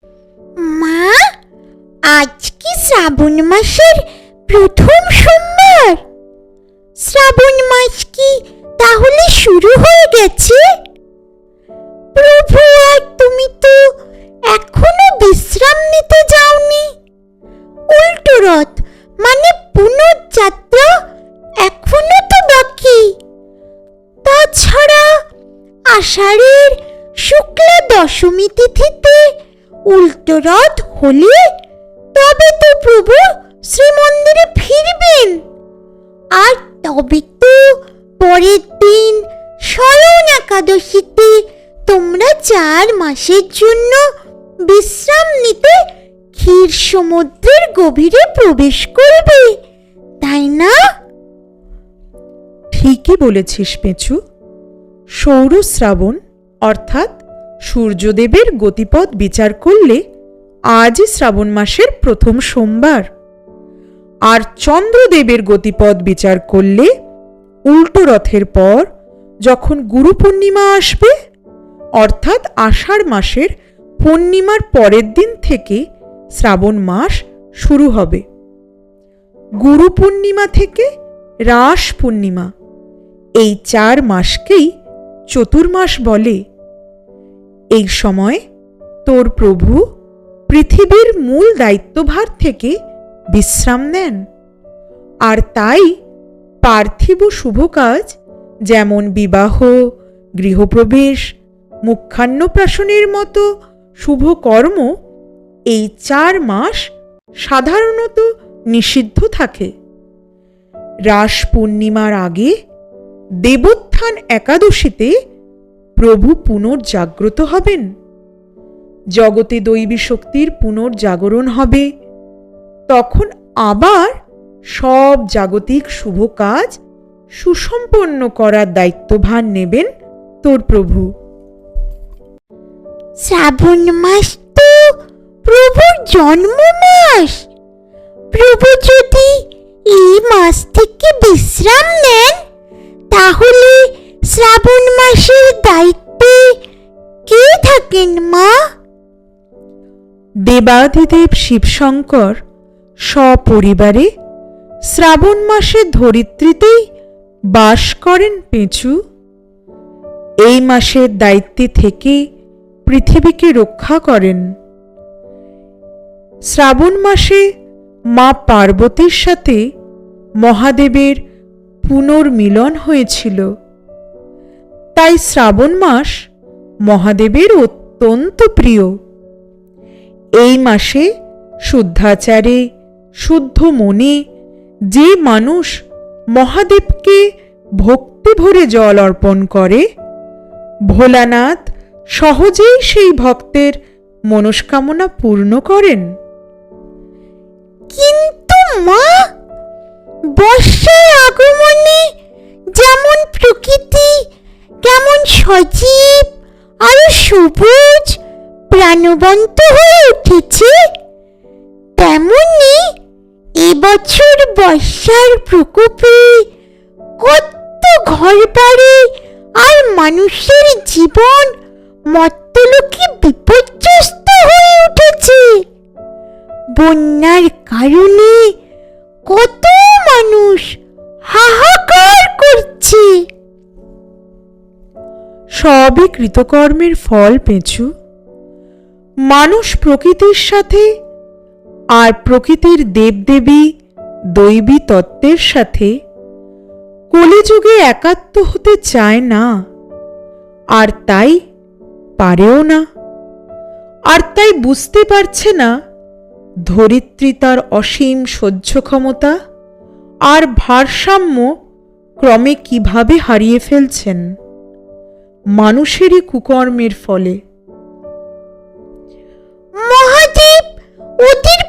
মা, আজ কি শ্রাবণ মাসের প্রথম সোমবার? শ্রাবণ মাস কি তাহলে শুরু হয়ে গেছে? প্রভু, আর তুমি তো এখনো বিশ্রাম নিতে যাওনি। উল্টো রথ মানে পুনর্যাত্রা এখনো তো বাকি। তাছাড়া আষাঢ়ের শুক্লা দশমী তিথিতে উল্টো রথ হলে তবে তো প্রভু শ্রীমন্দিরে ফিরবেন, আর তবে তো পরের দিন শয়ন একাদশীতে তোমরা 4 মাসের জন্য বিশ্রাম নিতে ক্ষীর সমুদ্রের গভীরে প্রবেশ করবে, তাই না? ঠিকই বলেছিস পেঁচু। সৌর শ্রাবণ অর্থাৎ সূর্যদেবের গতিপথ বিচার করলে আজই শ্রাবণ মাসের প্রথম সোমবার, আর চন্দ্রদেবের গতিপথ বিচার করলে উল্টো রথের পর যখন গুরু পূর্ণিমা আসবে, অর্থাৎ আষাঢ় মাসের পূর্ণিমার পরের দিন থেকে শ্রাবণ মাস শুরু হবে। গুরু পূর্ণিমা থেকে রাস পূর্ণিমা, এই 4 মাসকেই চতুর্মাস বলে। এই সময় তোর প্রভু পৃথিবীর মূল দায়িত্বভার থেকে বিশ্রাম নেন, আর তাই পার্থিব শুভ কাজ যেমন বিবাহ, গৃহপ্রবেশ, মুখান্নপ্রাশনের মতো শুভ কর্ম এই 4 মাস সাধারণত নিষিদ্ধ থাকে। রাস পূর্ণিমার আগে দেবোত্থান একাদশীতে প্রভু পুনর্জাগ্রত হবেন। জগতে দৈবী শক্তির পুনর্জাগরণ হবে। তখন আবার সব জাগতিক শুভ কাজ সুসম্পন্ন করার দায়িত্বভার নেবেন তোর প্রভু। শ্রাবণ মাস তো প্রভুর জন্ম মাস। প্রভু যদি এই মাস থেকে বিশ্রাম নেন, তাহলে শ্রাবণ মাসের দায়িত্বে কে থাকেন মা? দেবাদিদেব শিবশঙ্কর সপরিবারে শ্রাবণ মাসে ধরিত্রীতেই বাস করেন পেঁচু। এই মাসের দায়িত্বে থেকে পৃথিবীকে রক্ষা করেন। শ্রাবণ মাসে মা পার্বতীর সাথে মহাদেবের পুনর্মিলন হয়েছিল, তাই শ্রাবণ মাস মহাদেবের অত্যন্ত প্রিয়। এই মাসে শুদ্ধাচারে শুদ্ধ মনে যে মানুষ মহাদেবকে ভক্তি ভরে জল অর্পণ করে, ভোলানাথ সহজেই সেই ভক্তের মনস্কামনা পূর্ণ করেন। কিন্তু মা, বর্ষার আগমনে যেমন প্রকৃতি কেমন সজীব আর সবুজ প্রাণবন্ত হয়ে উঠেছে, তেমনি এবছর বর্ষার প্রকোপে কত ঘরবাড়ি আর মানুষের জীবন মর্ত্যলোকে বিপর্যস্ত হয়ে উঠেছে। বন্যার কারণে কত মানুষ হাহাকার করছে। সবই কৃতকর্মের ফল পেঁচু। মানুষ প্রকৃতির সাথে আর প্রকৃতির দেবদেবী দৈবী তত্ত্বের সাথে কলিযুগে একাত্ম হতে চায় না, আর তাই পারেও না। আর তাই বুঝতে পারছে না ধরিত্রী তার অসীম সহ্য ক্ষমতা আর ভারসাম্য ক্রমে কিভাবে হারিয়ে ফেলছেন মানুষেরই কুকর্মের ফলে। মহাদেব ওদের